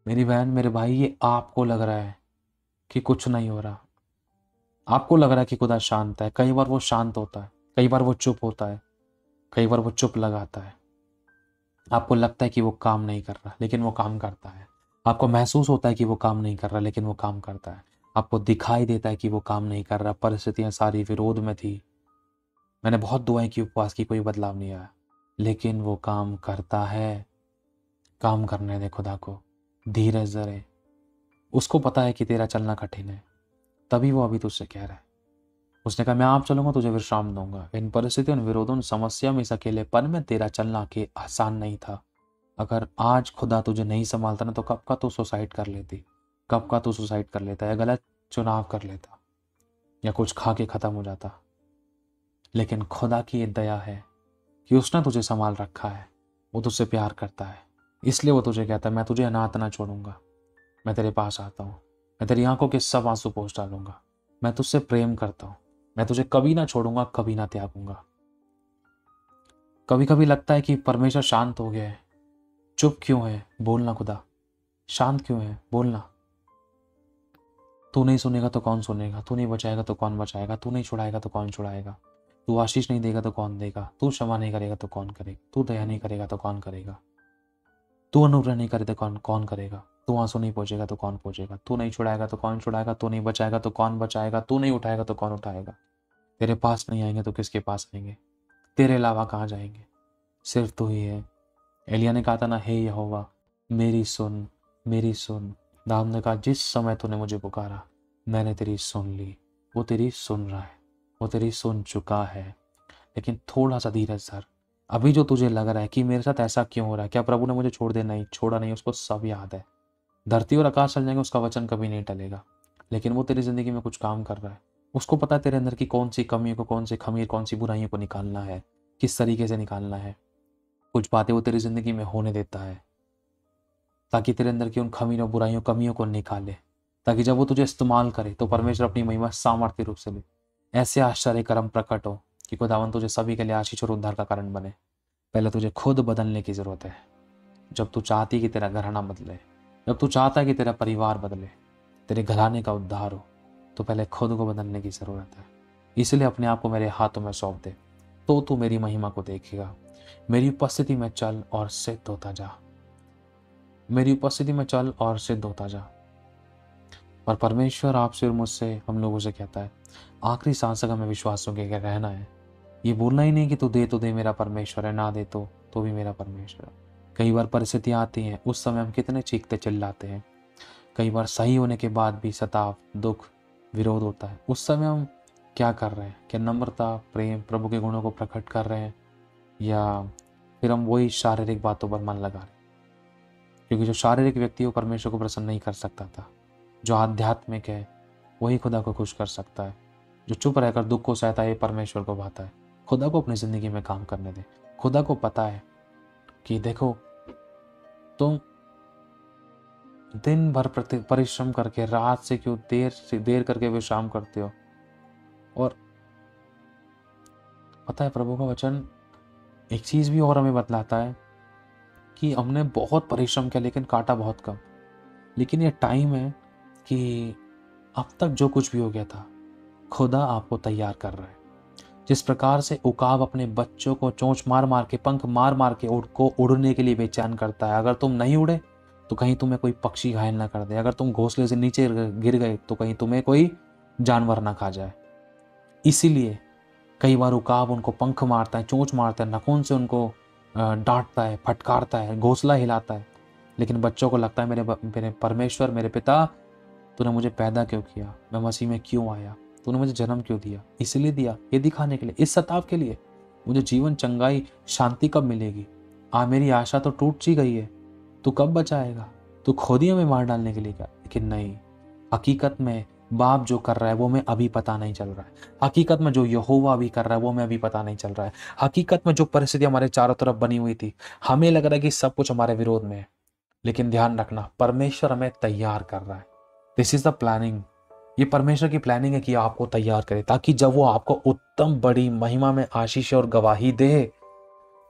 मेरी बहन, मेरे भाई, ये आपको लग रहा है कि कुछ नहीं हो रहा, आपको लग रहा है कि खुदा शांत है। कई बार वो शांत होता है, कई बार वो चुप होता है, कई बार वो चुप लगाता है। आपको लगता है कि वो काम नहीं कर रहा, लेकिन वो काम करता है। आपको महसूस होता है कि वो काम नहीं कर रहा, लेकिन वो काम करता है। आपको दिखाई देता है कि वो काम नहीं कर रहा, परिस्थितियां सारी विरोध में थी, मैंने बहुत दुआएं की, उपवास की, कोई बदलाव नहीं आया, लेकिन वो काम करता है। काम करने दे खुदा को, धीरज धरे। उसको पता है कि तेरा चलना कठिन है, तभी वो अभी तुझसे कह रहा है। उसने कहा मैं आप चलूंगा, तुझे विश्राम दूंगा। इन परिस्थितियों, इन विरोधों, इन समस्या में, इस अकेलेपन में तेरा चलना के आसान नहीं था। अगर आज खुदा तुझे नहीं संभालता ना, तो कब का तू सुसाइड कर लेती, कब का तू सुसाइड कर लेता, या गलत चुनाव कर लेता, या कुछ खा के खत्म हो जाता। लेकिन खुदा की ये दया है कि उसने तुझे संभाल रखा है, वो तुझसे प्यार करता है, इसलिए वो तुझे कहता है मैं तुझे अनाथ ना छोड़ूंगा, मैं तेरे पास आता हूँ, मैं तेरी आंखों के सब आंसू पोंछ डालूंगा, मैं तुझसे प्रेम करता हूँ, मैं तुझे कभी ना छोड़ूंगा, कभी ना त्यागूंगा। कभी कभी लगता है कि परमेश्वर शांत हो गया है, चुप क्यों है, बोलना खुदा, शांत क्यों है, बोलना। तू नहीं सुनेगा तो कौन सुनेगा, तू नहीं बचाएगा तो कौन बचाएगा, तू नहीं छुड़ाएगा तो कौन छुड़ाएगा, तू आशीष नहीं देगा तो कौन देगा, तू क्षमा नहीं करेगा तो कौन करेगा, तू दया नहीं करेगा तो कौन करेगा, तू अनुग्रह नहीं करे तो कौन कौन करेगा, तू आंसू नहीं पहुंचेगा तो कौन पहुंचेगा, तू नहीं छुड़ाएगा तो कौन छुड़ाएगा, तू नहीं बचाएगा तो कौन बचाएगा, तू नहीं उठाएगा तो कौन उठाएगा। तेरे पास नहीं आएंगे तो किसके पास आएंगे, तेरे अलावा कहाँ जाएंगे, सिर्फ तू ही है। एलिया ने कहा था ना, हे यहोवा मेरी सुन, मेरी सुन। दाऊद ने कहा जिस समय तूने मुझे पुकारा मैंने तेरी सुन ली। वो तेरी सुन रहा है, वो तेरी सुन चुका है। लेकिन थोड़ा सा धीरज धर। अभी जो तुझे लग रहा है कि मेरे साथ ऐसा क्यों हो रहा है, क्या प्रभु ने मुझे छोड़ दिया, नहीं छोड़ा नहीं, उसको सब याद है। धरती और आकाश चल जाएंगे, उसका वचन कभी नहीं टलेगा, लेकिन वो तेरी जिंदगी में कुछ काम कर रहा है। उसको पता है तेरे अंदर की कौन सी कमियों को, कौन से खमीर, कौन सी बुराइयों को निकालना है, किस तरीके से निकालना है। कुछ बातें वो तेरी जिंदगी में होने देता है ताकि तेरे अंदर की उन खमीरों, बुराइयों, कमियों को निकाले, ताकि जब वो तुझे इस्तेमाल करे तो परमेश्वर अपनी महिमा सामर्थ्य रूप से ले। ऐसे आश्चर्य कर्म प्रकट हो कि खुदावन तुझे सभी के लिए आशीष और उद्धार का कारण बने। पहले तुझे खुद बदलने की जरूरत है। जब तू चाहती कि तेरा घराना बदले, जब तू चाहता है कि तेरा परिवार बदले, तेरे घराने का उद्धार हो, तो पहले खुद को बदलने की जरूरत है। इसलिए अपने आप को मेरे हाथों में सौंप दे, तो तू मेरी महिमा को देखेगा। मेरी उपस्थिति में चल और सिद्ध होता जा, मेरी उपस्थिति में चल और सिद्ध होता जा। और परमेश्वर आपसे और मुझसे, हम लोगों से कहता है आखिरी सांस तक हमें विश्वासों के रहना है। ये बोलना ही नहीं कि तू दे तो दे, मेरा परमेश्वर है, ना दे तो भी मेरा परमेश्वर है। कई बार परिस्थितियां आती हैं, उस समय हम कितने चीखते चिल्लाते हैं। कई बार सही होने के बाद भी सताव, दुख, विरोध होता है। उस समय हम क्या कर रहे हैं, क्या नम्रता, प्रेम, प्रभु के गुणों को प्रकट कर रहे हैं, या फिर हम वही शारीरिक बातों पर मन लगा रहे हैं। क्योंकि जो शारीरिक व्यक्ति वो परमेश्वर को प्रसन्न नहीं कर सकता था, जो आध्यात्मिक है वही खुदा को खुश कर सकता है। जो चुप रहकर दुख को सहता है, परमेश्वर को भाता है। खुदा को अपनी जिंदगी में काम करने दे। खुदा को पता है कि देखो, तुम दिन भर परिश्रम करके रात से क्यों देर करके विश्राम करते हो। और पता है प्रभु का वचन एक चीज भी और हमें बतलाता है कि हमने बहुत परिश्रम किया लेकिन काटा बहुत कम। लेकिन ये टाइम है कि अब तक जो कुछ भी हो गया था, खुदा आपको तैयार कर रहा है। जिस प्रकार से उकाब अपने बच्चों को चोंच मार मार के, पंख मार मार के उड़ने के लिए बेचैन करता है। अगर तुम नहीं उड़े तो कहीं तुम्हें कोई पक्षी घायल ना कर दे, अगर तुम घोंसले से नीचे गिर गए तो कहीं तुम्हें कोई जानवर ना खा जाए। इसीलिए कई बार उकाब उनको पंख मारता है, चोंच मारता है, नाखून से उनको डांटता है, फटकारता है, घोंसला हिलाता है। लेकिन बच्चों को लगता है मेरे परमेश्वर, मेरे पिता, तूने मुझे पैदा क्यों किया, मैं मसीह में क्यों आया, तूने मुझे जन्म क्यों दिया, इसलिए दिया, ये दिखाने के लिए, इस सताव के लिए। मुझे जीवन, चंगाई, शांति कब मिलेगी? मेरी आशा तो टूट सी गई है, तू कब बचाएगा? तू खुद ही हमें मार डालने के लिए क्या? लेकिन नहीं, हकीकत में बाप जो कर रहा है वो हमें अभी पता नहीं चल रहा है। हकीकत में जो यहोवा अभी कर रहा है वो हमें अभी पता नहीं चल रहा है। हकीकत में जो परिस्थिति हमारे चारों तरफ बनी हुई थी, हमें लग रहा है कि सब कुछ हमारे विरोध में है। लेकिन ध्यान रखना, परमेश्वर हमें तैयार कर रहा है। This is the planning. ये परमेश्वर की प्लानिंग है कि आपको तैयार करे, ताकि जब वो आपको उत्तम बड़ी महिमा में आशीष और गवाही दे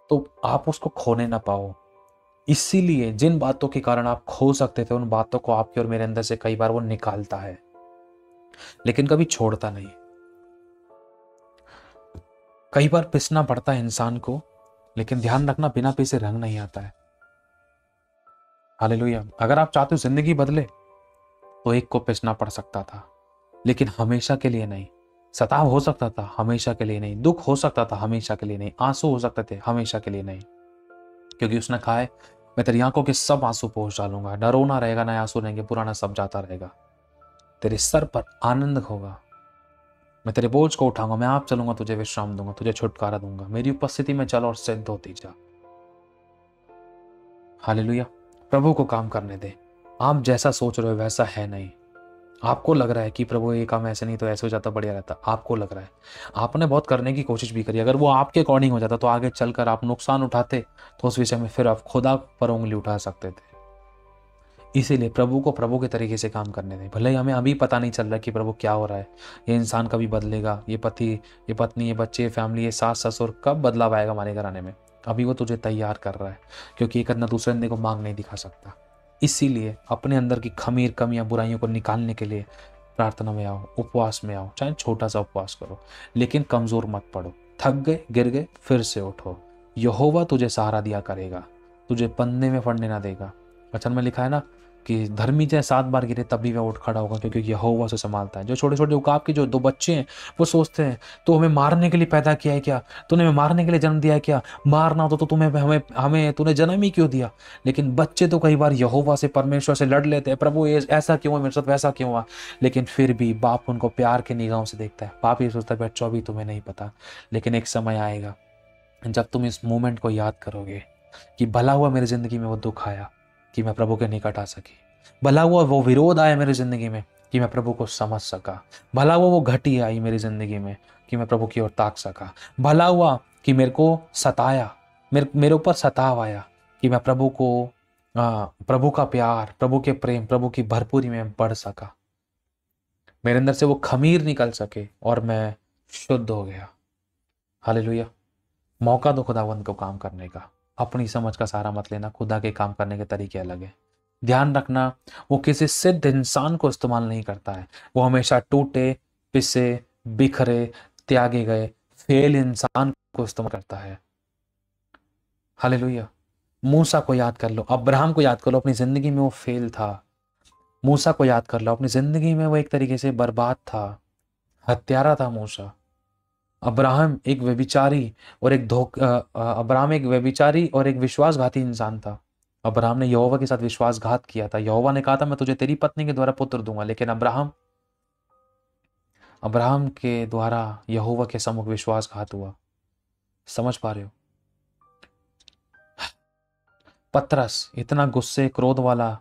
तो आप उसको खोने ना पाओ। इसीलिए जिन बातों के कारण आप खो सकते थे, उन बातों को आपके और मेरे अंदर से कई बार वो निकालता है, लेकिन कभी छोड़ता नहीं। कई बार पिसना पड़ता है इंसान को, लेकिन ध्यान रखना बिना पिसे रंग नहीं आता है। हालेलुया। अगर आप चाहते हो जिंदगी बदले, तो एक को पिसना पड़ सकता था, लेकिन हमेशा के लिए नहीं। सताव हो सकता था, हमेशा के लिए नहीं। दुख हो सकता था, हमेशा के लिए नहीं। आंसू हो सकते थे, हमेशा के लिए नहीं। क्योंकि उसने कहा है, मैं तेरी आंखों के सब आंसू पोंछ डालूंगा। न रोना रहेगा, न आंसू रहेंगे, पुराना सब जाता रहेगा। तेरे सर पर आनंद होगा। मैं तेरे बोझ को उठाऊंगा, मैं आप चलूंगा, तुझे विश्राम दूंगा, तुझे छुटकारा दूंगा। मेरी उपस्थिति में चल और सिद्ध होती जा। हालेलुया। प्रभु को काम करने दे। आप जैसा सोच रहे हो वैसा है नहीं। आपको लग रहा है कि प्रभु ये काम ऐसे नहीं तो ऐसे हो जाता, बढ़िया रहता। आपको लग रहा है, आपने बहुत करने की कोशिश भी करी। अगर वो आपके अकॉर्डिंग हो जाता तो आगे चलकर आप नुकसान उठाते, तो उस विषय में फिर आप खुदा पर उंगली उठा सकते थे। इसीलिए प्रभु को प्रभु के तरीके से काम करने दें। भले ही हमें अभी पता नहीं चल रहा कि प्रभु क्या हो रहा है, ये इंसान कभी बदलेगा, ये पति, ये पत्नी, ये बच्चे, ये फैमिली, ये सास ससुर, कब बदलाव आएगा हमारे घराने में। अभी वो तुझे तैयार कर रहा है, क्योंकि एक अंदर दूसरे अंदर को मांग नहीं दिखा सकता। इसीलिए अपने अंदर की खमीर, कमियां, बुराइयों को निकालने के लिए प्रार्थना में आओ, उपवास में आओ। चाहे छोटा सा उपवास करो, लेकिन कमजोर मत पड़ो। थक गए, गिर गए, फिर से उठो। यहोवा तुझे सहारा दिया करेगा, तुझे पन्ने में पड़ने ना देगा। वचन में लिखा है ना कि धर्मी चाहे 7 बार गिरे तब भी वह उठ खड़ा होगा, क्योंकि यहोवा उसे संभालता है। जो छोटे छोटे उकाब के जो 2 बच्चे हैं, वो सोचते हैं तो हमें मारने के लिए पैदा किया है क्या, तूने हमें मारने के लिए जन्म दिया है क्या, मारना हो तो तुम्हें हमें हमें तूने जन्म ही क्यों दिया। लेकिन बच्चे तो कई बार यहोवा से, परमेश्वर से लड़ लेते हैं, प्रभु ये ऐसा क्यों हुआ मेरे साथ, वैसा क्यों हुआ। लेकिन फिर भी बाप उनको प्यार के निगाहों से देखता है। बाप ये सोचता है बच्चों अभी तुम्हें नहीं पता, लेकिन एक समय आएगा जब तुम इस मोमेंट को याद करोगे कि भला हुआ मेरी जिंदगी में वो दुख आया कि मैं प्रभु के निकट आ सकी। भला हुआ वो विरोध आया मेरी जिंदगी में कि मैं प्रभु को समझ सका। भला हुआ वो घटी आई मेरी जिंदगी में कि मैं प्रभु की ओर ताक सका। भला हुआ कि मेरे को सताया, मेरे ऊपर सताव आया कि मैं प्रभु को, प्रभु का प्यार, प्रभु के प्रेम, प्रभु की भरपूरी में बढ़ सका। मेरे अंदर से वो खमीर निकल सके और मैं शुद्ध हो गया। हालेलुया। मौका दो खुदावंद को काम करने का। अपनी समझ का सहारा मत लेना, खुदा के काम करने के तरीके अलग है। ध्यान रखना, वो किसी सिद्ध इंसान को इस्तेमाल नहीं करता है। वो हमेशा टूटे, पिसे, बिखरे, त्यागे गए फेल इंसान को इस्तेमाल करता है। हालेलुया। मूसा को याद कर लो, अब्राहम को याद कर लो, अपनी जिंदगी में वो फेल था। मूसा को याद कर लो, अपनी जिंदगी में वो एक तरीके से बर्बाद था, हत्यारा था मूसा। अब्राहम एक व्यभिचारी और एक अब्राहम एक व्यभिचारी और एक विश्वासघाती इंसान था। अब्राहम ने यहोवा के साथ विश्वासघात किया था। यहोवा ने कहा था मैं तुझे तेरी पत्नी के द्वारा पुत्र दूंगा, लेकिन अब्राहम के द्वारा यहोवा के सम्मुख विश्वासघात हुआ। समझ पा रहे हो। पतरस इतना गुस्से, क्रोध वाला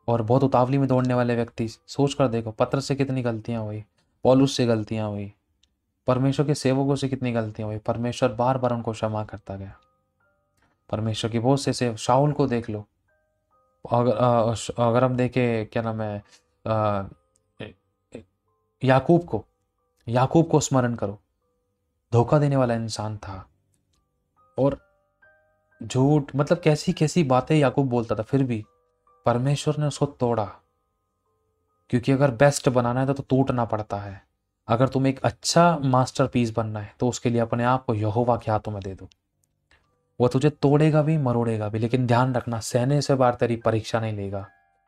और बहुत उतावली में दौड़ने वाले व्यक्ति, सोच कर देखो पतरस से कितनी गलतियां हुई, पौलुस से गलतियां हुई, परमेश्वर के सेवकों से कितनी गलतियां हुई। परमेश्वर बार बार उनको क्षमा करता गया। परमेश्वर की बहुत से शाऊल को देख लो। अगर हम देखें, क्या नाम है, याकूब को स्मरण करो। धोखा देने वाला इंसान था और झूठ, मतलब कैसी कैसी बातें याकूब बोलता था, फिर भी परमेश्वर ने उसको तोड़ा। क्योंकि अगर बेस्ट बनाना है तो टूटना पड़ता है। अगर तुम एक अच्छा मास्टरपीस बनना है तो उसके लिए अपने आप को यहोवा के हाथों में दे दो। वो तुझे तोड़ेगा भी, मरोड़ेगा भी, लेकिन ध्यान रखना सहने से बार तेरी परीक्षा नहीं लेगा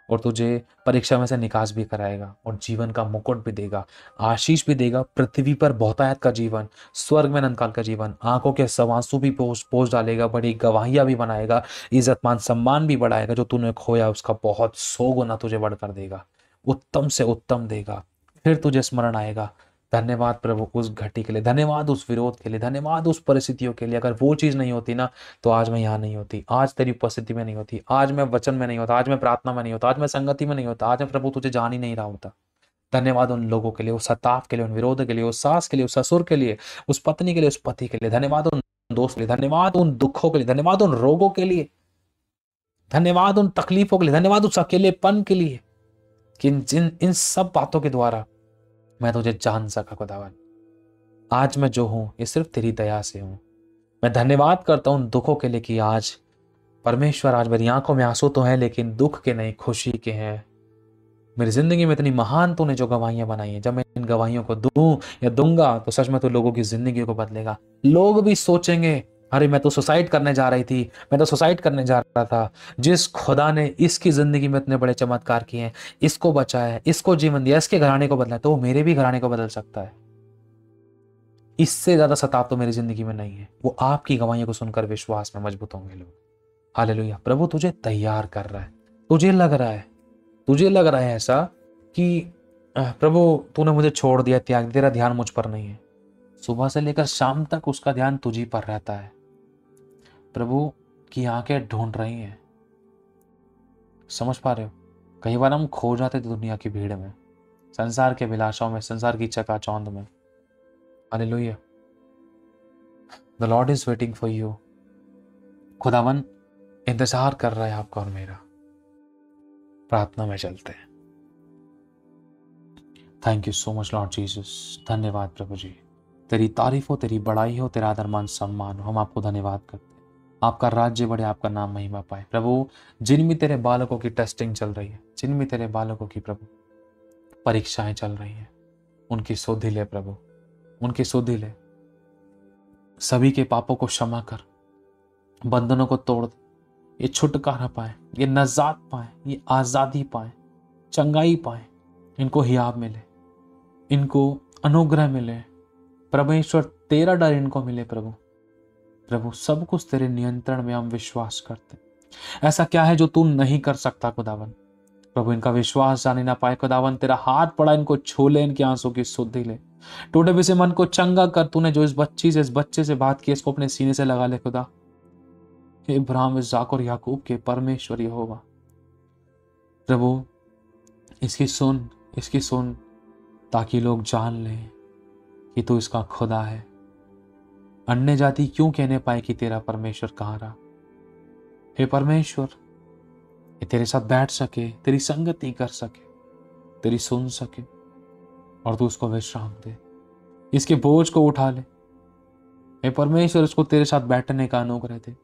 और तुझे परीक्षा में से निकास भी कराएगा और जीवन का मुकुट भी देगा, आशीष भी देगा। पृथ्वी पर बहुतायत का जीवन, स्वर्ग में अनंतकाल का जीवन, आंखों के सवांसु भी पोष डालेगा, बड़ी गवाहियां भी बनाएगा, इज्जत मान सम्मान भी बढ़ाएगा। जो तूने खोया उसका बहुत 100 गुना तुझे बढ़कर देगा, उत्तम से उत्तम देगा। फिर तुझे स्मरण आएगा, धन्यवाद प्रभु उस घटी के लिए, धन्यवाद उस विरोध के लिए, धन्यवाद उस परिस्थितियों के लिए। अगर वो चीज नहीं होती ना तो आज मैं यहाँ नहीं होती, आज तेरी उपस्थिति में नहीं होती, आज मैं वचन में नहीं होता, आज मैं प्रार्थना में नहीं होता, आज मैं संगति में नहीं होता, आज मैं प्रभु तुझे जान ही नहीं रहा होता। धन्यवाद उन लोगों के लिए, उस सताव के लिए, उन विरोध के लिए, उस सास के लिए, उस ससुर के लिए, उस पत्नी के लिए, उस पति के लिए। धन्यवाद उन दोस्त के लिए, धन्यवाद उन दुखों के लिए, धन्यवाद उन रोगों के लिए, धन्यवाद उन तकलीफों के लिए, धन्यवाद उस अकेलेपन के लिए कि इन सब बातों के द्वारा मैं तुझे जान सका खुदावन। आज मैं जो हूं ये सिर्फ तेरी दया से हूं। मैं धन्यवाद करता हूं उन दुखों के लिए कि आज परमेश्वर आज मेरी आंखों में आंसू तो है लेकिन दुख के नहीं, खुशी के हैं। मेरी जिंदगी में इतनी महान तूने जो गवाहियां बनाई है, जब मैं इन गवाहियों को दूं या दूंगा तो सच में तो लोगों की जिंदगी को बदलेगा। लोग भी सोचेंगे अरे मैं तो सुसाइड करने जा रही थी, मैं तो सुसाइड करने जा रहा था, जिस खुदा ने इसकी जिंदगी में इतने बड़े चमत्कार किए हैं, इसको बचाया, इसको जीवन दिया, इसके घराने को बदला, तो वो मेरे भी घराने को बदल सकता है। इससे ज्यादा सताव तो मेरी जिंदगी में नहीं है। वो आपकी गवाहियों को सुनकर विश्वास में मजबूत होंगे लोग। हालेलुया। प्रभु तुझे तैयार कर रहा है। तुझे लग रहा है ऐसा कि प्रभु तूने मुझे छोड़ दिया, त्याग दिया, तेरा ध्यान मुझ पर नहीं है। सुबह से लेकर शाम तक उसका ध्यान तुझी पर रहता है। प्रभु की आंखें ढूंढ रही हैं। समझ पा रहे हो? कई बार हम खो जाते थे दुनिया की भीड़ में, संसार के विलासों में, संसार की चकाचौंध में। Hallelujah. The Lord is waiting for you. खुदावन इंतजार कर रहा है आपका और मेरा। प्रार्थना में चलते हैं। Thank you so much Lord Jesus. धन्यवाद प्रभु जी। तेरी तारीफ हो, तेरी बड़ाई हो, तेरा आदर मान सम्मान हो। हम आपको धन्यवाद करते हैं। आपका राज्य बढ़े, आपका नाम महिमा पाए। प्रभु जिनमें तेरे बालकों की टेस्टिंग चल रही है, जिनमें तेरे बालकों की प्रभु परीक्षाएं चल रही हैं, उनकी सुधि ले प्रभु, उनकी सुधि ले। सभी के पापों को क्षमा कर, बंधनों को तोड़ दे। ये छुटकारा पाए, ये नजात पाए, ये आजादी पाए, चंगाई पाए, इनको हियाब मिले, इनको अनुग्रह मिले। परमेश्वर तेरा डर इनको मिले प्रभु। प्रभु सब कुछ तेरे नियंत्रण में हम विश्वास करते। ऐसा क्या है जो तू नहीं कर सकता खुदावन? प्रभु इनका विश्वास जाने ना पाए खुदावन, तेरा हाथ पड़ा, इनको छू ले, इनके आंसू की सुधि ले। टूटे भी से मन को चंगा कर। तूने जो इस बच्चे से बात की, इसको अपने सीने से लगा ले खुदा। इब्राहिम, इस्हाक और याकूब के परमेश्वर यहोवा, प्रभु इसकी सुन ताकि लोग जान लें कि तू इसका खुदा है। अन्य जाति क्यों कहने पाए कि तेरा परमेश्वर कहाँ रहा? हे परमेश्वर, ये तेरे साथ बैठ सके, तेरी संगति कर सके, तेरी सुन सके और तू उसको विश्राम दे, इसके बोझ को उठा ले। हे परमेश्वर, उसको तेरे साथ बैठने का अनुग्रह दे,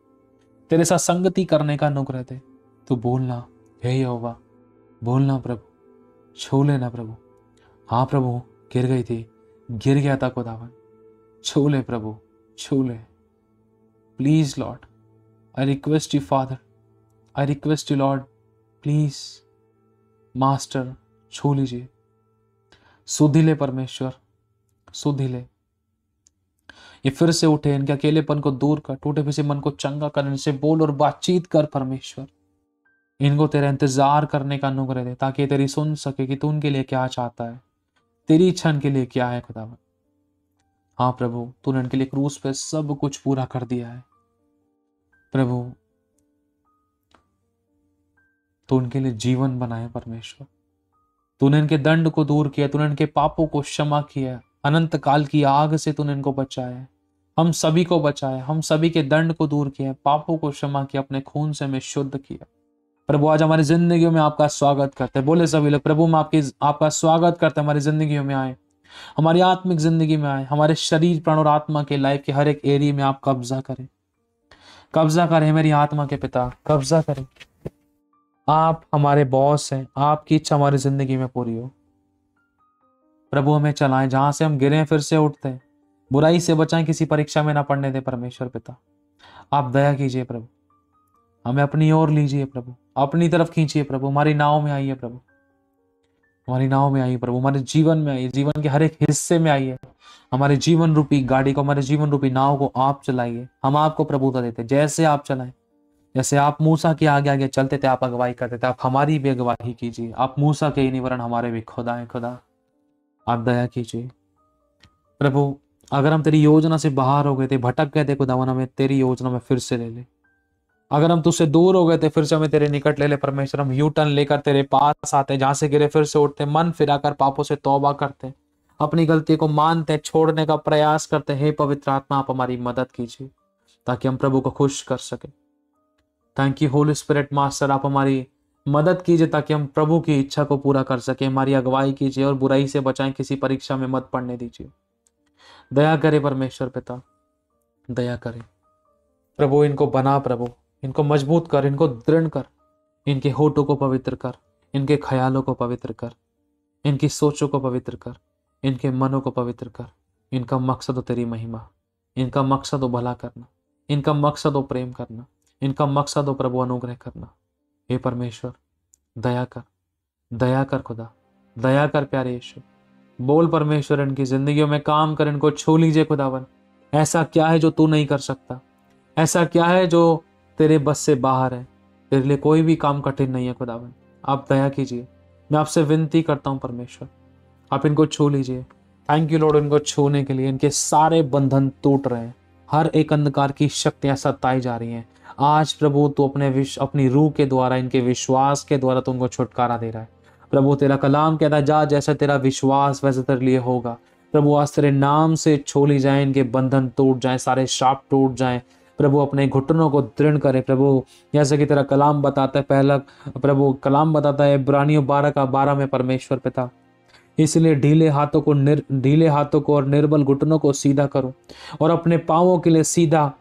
तेरे साथ संगति करने का अनुग्रह दे। तू बोलना हे यहोवा, बोलना प्रभु, छू लेना प्रभु। हाँ प्रभु, गिर गई थी, गिर गया था खुदावन, छू ले प्रभु, छू ले। Please Lord, I request you father, I request you Lord, please master, छू लीजिए। सुधि ले परमेश्वर, सुधि ले। ये फिर से उठे, इनके अकेलेपन को दूर कर, टूटे फिसे मन को चंगा कर, इनसे बोल और बातचीत कर परमेश्वर। इनको तेरा इंतजार करने का अनुग्रह दे ताकि ये तेरी सुन सके कि तू उनके लिए क्या चाहता है, तेरी इच्छा इनके लिए क्या है खुदावन। हाँ प्रभु, तूने इनके लिए क्रूस पे सब कुछ पूरा कर दिया है प्रभु। तू उनके लिए जीवन बनाए परमेश्वर। तूने इनके दंड को दूर किया, तूने इनके पापों को क्षमा किया, अनंत काल की आग से तूने इनको बचाया, हम सभी को बचाया, हम सभी के दंड को दूर किया, पापों को क्षमा किया, अपने खून से हमें शुद्ध किया। प्रभु आज हमारी जिंदगियों में आपका स्वागत करते हैं। बोले सभी लोग, प्रभु हम आपका स्वागत करते हैं। हमारी जिंदगियों में आए, हमारी आत्मिक जिंदगी में आए, हमारे शरीर, प्राण और आत्मा के लाइफ के हर एक एरिया में आप कब्जा करें, कब्जा करें मेरी आत्मा के पिता, कब्जा करें। आप हमारे बॉस हैं, आपकी इच्छा हमारी जिंदगी में पूरी हो। प्रभु हमें चलाएं, जहां से हम गिरे फिर से उठते हैं, बुराई से बचाएं, किसी परीक्षा में ना पड़ने दे परमेश्वर पिता। आप दया कीजिए प्रभु, हमें अपनी ओर लीजिए प्रभु, अपनी तरफ खींचिए प्रभु। हमारी नाव में आइए प्रभु, हमारी नाव में आइए प्रभु, हमारे जीवन में आइए, जीवन के हर एक हिस्से में आइए। हमारे जीवन रूपी गाड़ी को, हमारे जीवन रूपी नाव को आप चलाइए। हम आपको प्रभुता देते, जैसे आप चलाएं, जैसे आप मूसा के आगे आगे चलते थे, आप अगुवाई करते थे, आप हमारी भी अगुवाई कीजिए। आप मूसा के ही नहीं वरन हमारे भी खुदा है खुदा, आप दया कीजिए प्रभु। अगर हम तेरी योजना से बाहर हो गए थे, भटक गए थे खुदावन, हमें तेरी योजना में फिर से ले ले। अगर हम तुझसे दूर हो गए थे, फिर से हमें तेरे निकट ले ले परमेश्वर। हम यू टर्न लेकर तेरे पास आते, जहां से गिरे फिर से उठते, मन फिराकर पापों से तौबा करते, अपनी गलती को मानते, छोड़ने का प्रयास करते। हे पवित्र आत्मा, आप हमारी मदद कीजिए ताकि हम प्रभु को खुश कर सके। Thank you Holi spirit master, आप हमारी मदद कीजिए ताकि हम प्रभु की इच्छा को पूरा कर सके। हमारी अगुवाई कीजिए और बुराई से बचाएं, किसी परीक्षा में मत पड़ने दीजिए। दया करे परमेश्वर पिता, दया करे प्रभु। इनको बना प्रभु, इनको मजबूत कर, इनको दृढ़ कर, इनके होठों को पवित्र कर, इनके ख्यालों को पवित्र कर, इनकी सोचों को पवित्र कर, इनके मनों को पवित्र कर। इनका मकसद हो तेरी महिमा, इनका मकसद हो भला करना, इनका मकसद हो प्रेम करना, इनका मकसद हो प्रभु अनुग्रह करना। हे परमेश्वर दया कर, दया कर खुदा, दया कर प्यारे यीशु। बोल परमेश्वर इनकी जिंदगियों में काम कर, इनको छू लीजिए खुदावन। ऐसा क्या है जो तू नहीं कर सकता? ऐसा क्या है जो तेरे बस से बाहर है? तेरे लिए कोई भी काम कठिन नहीं है खुदावन। आप दया कीजिए, मैं आपसे विनती करता हूँ परमेश्वर, आप इनको छू लीजिए। थैंक यू लॉर्ड, इनको छूने के लिए। इनके सारे बंधन टूट रहे हैं, हर एक अंधकार की शक्तियां सताई जा रही हैं। आज प्रभु तू अपनी रूह के द्वारा, इनके विश्वास के द्वारा तू उनको छुटकारा दे रहा है। प्रभु तेरा कलाम कहता है, जा जैसा तेरा विश्वास वैसे तेरे लिए होगा। प्रभु आज तेरे नाम से छोली जाए, इनके बंधन टूट जाए, सारे शाप टूट जाए। प्रभु अपने घुटनों को दृढ़ करे प्रभु, जैसे कि तेरा कलाम बताता है, पहला प्रभु कलाम बताता है इब्रानियों 12 में परमेश्वर पिता, इसलिए ढीले हाथों को और निर्बल घुटनों को सीधा करो और अपने पांवों के लिए सीधा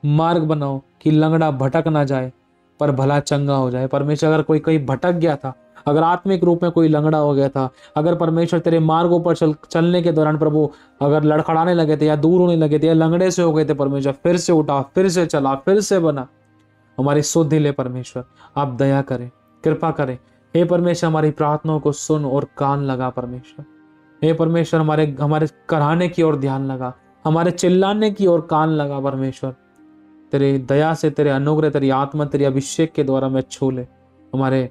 मार्ग बनाओ कि लंगड़ा भटक ना जाए पर भला चंगा हो जाए। परमेश्वर अगर कोई कहीं भटक गया था, अगर आत्मिक रूप में कोई लंगड़ा हो गया था, अगर परमेश्वर तेरे मार्गों पर चलने के दौरान प्रभु अगर लड़खड़ाने लगे थे या दूर होने लगे थे या लंगड़े से हो गए थे, परमेश्वर फिर से उठा, फिर से चला, फिर से बना। हमारी सुधि ले परमेश्वर, आप दया करें, कृपा करें। हे परमेश्वर हमारी प्रार्थनाओं को सुन और कान लगा परमेश्वर। हे परमेश्वर हमारे कराने की ओर ध्यान लगा, हमारे चिल्लाने की ओर कान लगा परमेश्वर। तेरे दया से, तेरे अनुग्रह, तेरी आत्मा, तेरी अभिषेक के द्वारा मैं छू ले। हमारे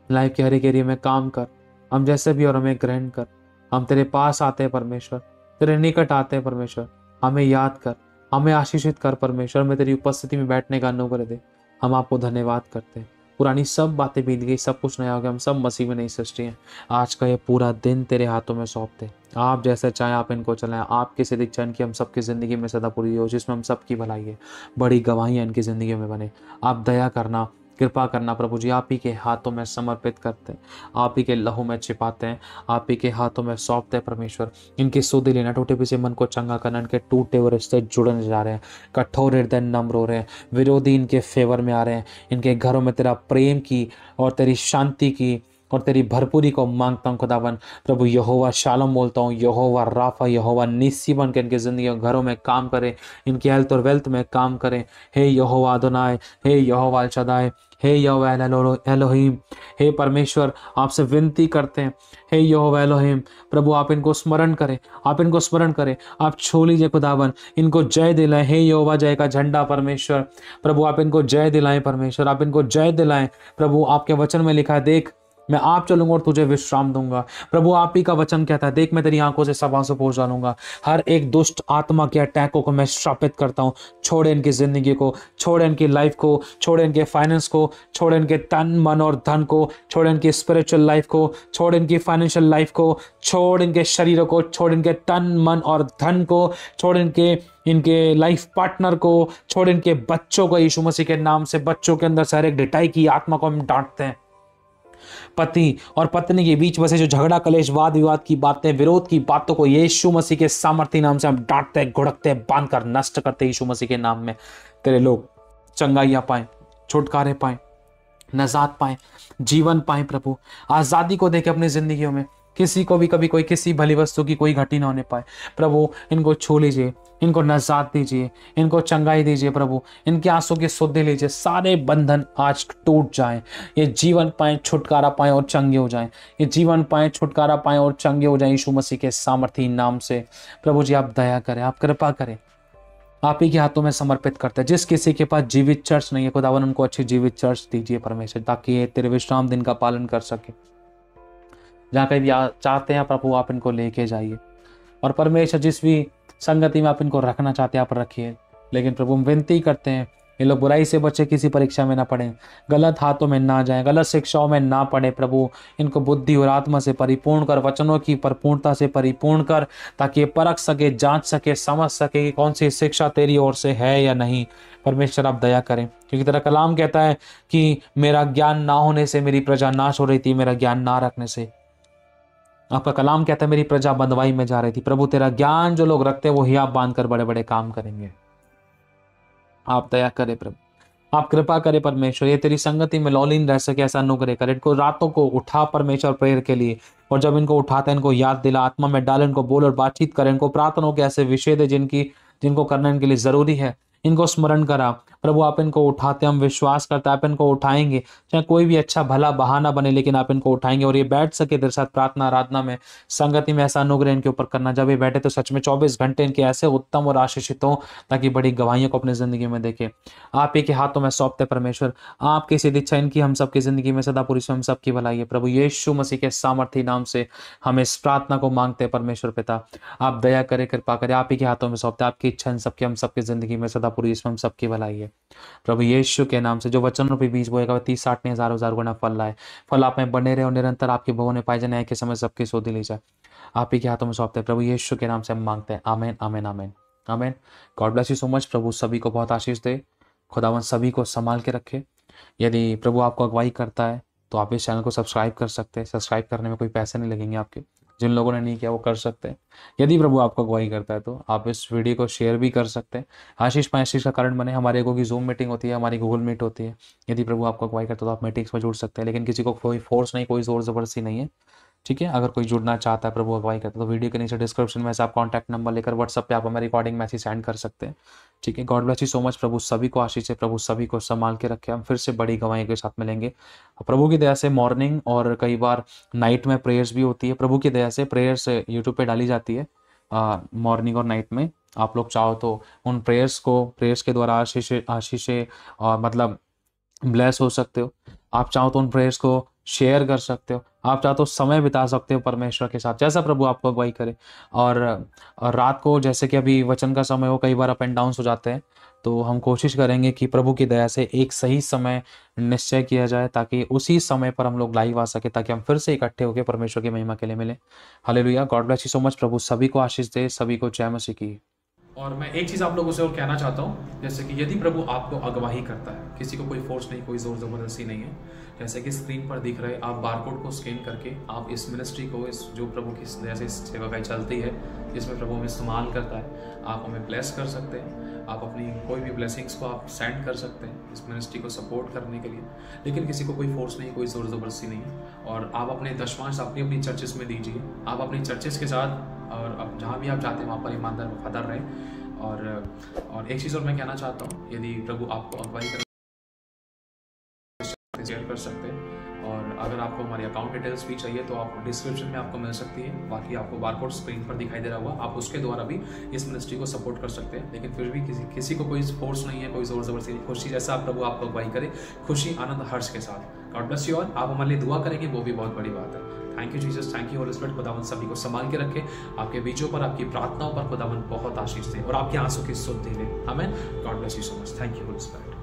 लाइफ के हर एक एरिया में काम कर, हम जैसे भी और हमें ग्रहण कर। हम तेरे पास आते हैं परमेश्वर, तेरे निकट आते हैं परमेश्वर। हमें याद कर, हमें आशीषित कर परमेश्वर, में तेरी उपस्थिति में बैठने का अनुग्रह दे। हम आपको धन्यवाद करते हैं। पुरानी सब बातें बीत गई, सब कुछ नया हो गया, हम सब मसीह में नई सृष्टि हैं। आज का ये पूरा दिन तेरे हाथों में सौंपते, आप जैसे चाहें आप इनको चलाएं। आपकी सिद्ध इच्छा इनकी हम सबकी ज़िंदगी में सदा पूरी हो, जिसमें हम सबकी भलाई है, बड़ी गवाहियाँ इनकी ज़िंदगी में बने। आप दया करना, कृपा करना प्रभु जी। आप ही के हाथों में समर्पित करते हैं, आप ही के लहू में छिपाते हैं, आप ही के हाथों में सौंपते हैं परमेश्वर। इनकी सुधि लेना, टूटे पीछे मन को चंगा करना, इनके टूटे हुए रिश्ते जुड़ने जा रहे हैं, कठोर हृदय नम्र हो रहे हैं, विरोधी इनके फेवर में आ रहे हैं। इनके घरों में तेरा प्रेम की और तेरी शांति की और तेरी भरपूरी को मांगता हूँ खुदावन। प्रभु यहोवा शालोम बोलता हूँ, यहोवा राफा, यहोवा निस्सी बन के इनकी ज़िंदगी और घरों में काम करे, इनकी हेल्थ और वेल्थ में काम करें। हे यहोवा अदोनाय, हे यहोवा अल शदाय, हे यहोवा एलोहीम। हे परमेश्वर आपसे विनती करते हैं, हे यहोवा एलोहीम प्रभु आप इनको स्मरण करें, आप इनको स्मरण करें, आप छू लीजिए खुदावन, इनको जय दिलाएं। हे यहोवा जय का झंडा परमेश्वर, प्रभु आप इनको जय दिलाएं परमेश्वर, आप इनको जय दिलाएं प्रभु। आपके वचन में लिखा है, देख मैं आप चलूंगा और तुझे विश्राम दूंगा। प्रभु आप ही का वचन कहता है, देख मैं तेरी आंखों से सभा से पोंछ डालूंगा। हर एक दुष्ट आत्मा के अटैकों को मैं श्रापित करता हूँ। छोड़े इनकी जिंदगी को, छोड़े इनकी लाइफ को, छोड़े इनके फाइनेंस को, छोड़े इनके तन मन और धन को, छोड़े इनकी स्पिरिचुअल लाइफ को, छोड़े इनकी फाइनेंशियल लाइफ को, छोड़ इनके शरीरों को, छोड़ इनके तन मन और धन को, छोड़ इनके लाइफ पार्टनर को, छोड़ इनके बच्चों को। यीशु मसीह के नाम से बच्चों के अंदर से हर एक ढिठाई की आत्मा को हम डांटते हैं। पति और पत्नी के बीच बसे जो झगड़ा, कलेश, वाद विवाद की बातें, विरोध की बातों को यीशु मसीह के सामर्थी नाम से हम डांटते हैं, घुड़कते हैं, बांध कर नष्ट करते हैं। यीशु मसीह के नाम में तेरे लोग चंगाइयां पाएं, छुटकारे पाएं, नजात पाएं, जीवन पाएं प्रभु। आजादी को देके अपनी जिंदगियों में किसी को भी कभी कोई किसी भली वस्तु की कोई घटी ना होने पाए प्रभु। इनको छू लीजिए, इनको नजात दीजिए, इनको चंगाई दीजिए प्रभु, इनके आंसू की सुधि लीजिए। सारे बंधन आज टूट जाएं, ये जीवन पाएं, छुटकारा पाएं और चंगे हो जाएं। ये जीवन पाएं, छुटकारा पाएं और चंगे हो जाएं यीशु मसीह के सामर्थी नाम से। प्रभु जी आप दया करें, आप कृपा करें, आप ही के हाथों में समर्पित करते हैं। जिस किसी के पास जीवित चर्च नहीं है खुदावन, उनको अच्छी जीवित चर्च दीजिए परमेश्वर, ताकि ये तेरे विश्राम दिन का पालन कर सके। जहाँ कहीं भी चाहते हैं प्रभु आप इनको लेके जाइए, और परमेश्वर जिस भी संगति में आप इनको रखना चाहते हैं आप रखिए। लेकिन प्रभु हम विनती करते हैं, ये लोग बुराई से बचे, किसी परीक्षा में ना पड़े, गलत हाथों में ना जाएं, गलत शिक्षाओं में ना पड़े प्रभु। इनको बुद्धि और आत्मा से परिपूर्ण कर, वचनों की परिपूर्णता से परिपूर्ण कर, ताकि ये परख सके, जांच सके, समझ सके कि कौन सी शिक्षा तेरी ओर से है या नहीं। परमेश्वर आप दया करें, क्योंकि तेरा कलाम कहता है कि मेरा ज्ञान ना होने से मेरी प्रजा नाश हो रही थी, मेरा ज्ञान ना रखने से। आपका कलाम कहता है मेरी प्रजा बंधुआई में जा रही थी। प्रभु तेरा ज्ञान जो लोग रखते हैं वो हियाब बांध कर बड़े बड़े काम करेंगे। आप दया करें प्रभु, आप कृपा करे परमेश्वर, ये तेरी संगति में लौलीन रह सके ऐसा अनुग्रह कर। इनको रातों को उठा परमेश्वर प्रेयर के लिए, और जब इनको उठाते हैं इनको याद दिला, आत्मा में डाल, इनको बोल और बातचीत करें। इनको प्रार्थनाओं के ऐसे विषय दे जिनको करना इनके लिए जरूरी है, इनको स्मरण करा प्रभु। आप इनको उठाते, हम विश्वास करते हैं आप इनको उठाएंगे, चाहे कोई भी अच्छा भला बहाना बने, लेकिन आप इनको उठाएंगे और ये बैठ सके तेरे साथ प्रार्थना आराधना में, संगति में। ऐसा अनुग्रह इनके ऊपर करना, जब ये बैठे तो सच में 24 घंटे इनके ऐसे उत्तम और आशीषित हो, ताकि बड़ी गवाहियों को अपनी जिंदगी में देखे। आप ही के हाथों में सौंपते परमेश्वर, आपकी सिद्ध इच्छा इनकी हम सबकी जिंदगी में सदा पूरी हम सबकी भलाई है। प्रभु यीशु मसीह के सामर्थी नाम से हम इस प्रार्थना को मांगते हैं परमेश्वर पिता। आप दया करे, कृपा करे, आप ही के हाथों में सौंपते, आपकी इच्छा इन सबकी हम सबकी जिंदगी में सदा पूरी इसमें हम सबकी भलाई है। प्रभु यीशु के नाम से जो वचन रूपी बीज बोएगा वह 30, 60 हजार हजार गुना फल लाए। फल आप में बने रहे और निरंतर आपके भवन में पाए जाए, न्याय के समय सबकी सोधी ली जाए। आप ही के हाथों में सौंपते हैं प्रभु यीशु के नाम से हम मांगते हैं। आमीन आमीन आमीन आमीन। God bless you so much. प्रभु सभी को बहुत आशीष दे, खुदावन सभी को संभाल के रखे। यदि प्रभु आपको अगुवाई करता है तो आप इस चैनल को सब्सक्राइब कर सकते हैं। सब्सक्राइब करने में कोई पैसे नहीं लगेंगे आपके, जिन लोगों ने नहीं किया वो कर सकते हैं। यदि प्रभु आपको अगुवाई करता है तो आप इस वीडियो को शेयर भी कर सकते हैं। आशीष पाए, आशीष का कारण बने। हमारे एगो की जूम मीटिंग होती है, हमारी गूगल मीट होती है। यदि प्रभु आपको अगुवाई करता है तो आप मीटिंग्स में जुड़ सकते हैं, लेकिन किसी को कोई फोर्स नहीं, कोई जोर जबरदस्ती नहीं है। ठीक है, अगर कोई जुड़ना चाहता है, प्रभु अगुवाई करता है, तो वीडियो के नीचे डिस्क्रिप्शन में से आप कॉन्टैक्ट नंबर लेकर व्हाट्सएप पे आप हमें रिकॉर्डिंग मैसेज सेंड कर सकते हैं। ठीक है, God bless you so much. प्रभु सभी को आशीष है, प्रभु सभी को संभाल के रखे। हम फिर से बड़ी गवाही के साथ मिलेंगे प्रभु की दया से। मॉर्निंग और कई बार नाइट में प्रेयर्स भी होती है, प्रभु की दया से प्रेयर्स यूट्यूब पे डाली जाती है मॉर्निंग और नाइट में। आप लोग चाहो तो उन प्रेयर्स के द्वारा आशीष मतलब ब्लेस हो सकते हो। आप चाहो तो उन प्रेयर्स को शेयर कर सकते हो, आप चाहो तो समय बिता सकते हो परमेश्वर के साथ, जैसा प्रभु आपको अगुवाई करे। और रात को जैसे कि अभी वचन का समय हो, कई बार अप एंड डाउन्स हो जाते हैं, तो हम कोशिश करेंगे कि प्रभु की दया से एक सही समय निश्चय किया जाए, ताकि उसी समय पर हम लोग लाइव आ सके, ताकि हम फिर से इकट्ठे होकर परमेश्वर की महिमा के लिए मिले। Hallelujah. God bless you so much. प्रभु सभी को आशीष दे, सभी को जय मसीह की। और मैं एक चीज़ आप लोगों से और कहना चाहता हूँ, जैसे कि यदि प्रभु आपको अगवाही करता है, किसी को कोई फोर्स नहीं, कोई जोर जबरदस्ती नहीं है, जैसे कि स्क्रीन पर दिख रहे, आप बारकोड को स्कैन करके आप इस मिनिस्ट्री को, इस जो प्रभु की जैसे सेवा चलती है, जिसमें प्रभु हमें इस्तेमाल करता है, आप हमें ब्लेस कर सकते हैं। आप अपनी कोई भी ब्लेसिंग्स को आप सेंड कर सकते हैं इस मिनिस्ट्री को सपोर्ट करने के लिए। लेकिन किसी को कोई फोर्स नहीं, कोई जोर जबरदस्ती नहीं है। और आप अपने दशमांश अपनी अपनी चर्चेस में दीजिए, आप अपनी चर्चेस के साथ, और अब जहाँ भी आप जाते हैं वहाँ पर ईमानदार वफादार रहें। और एक चीज़ और मैं कहना चाहता हूँ, यदि प्रभु आपको अगुवाई कर शेयर कर सकते हैं। और अगर आपको हमारी अकाउंट डिटेल्स भी चाहिए तो आप डिस्क्रिप्शन में आपको मिल सकती है। बाकी आपको बारकोड स्क्रीन पर दिखाई दे रहा होगा, आप उसके द्वारा भी इस मिनिस्ट्री को सपोर्ट कर सकते हैं। लेकिन फिर भी किसी को कोई फोर्स नहीं है, कोई जोर जबरदस्ती नहीं। खुशी जैसा प्रभु आपको अगुवाई करे, खुशी आनंद हर्ष के साथ। God bless you all. आप हमारे लिए दुआ करेंगे, वो भी बहुत बड़ी बात है। Thank you Jesus, thank you Holi spirit. खुदावन सभी को संभाल के रखे, आपके बीचों पर, आपकी प्रार्थनाओं पर खुदावन बहुत आशीष दे, और आपके आंसू की सुध दे। आमीन। God bless you so much. Thank you Holi spirit.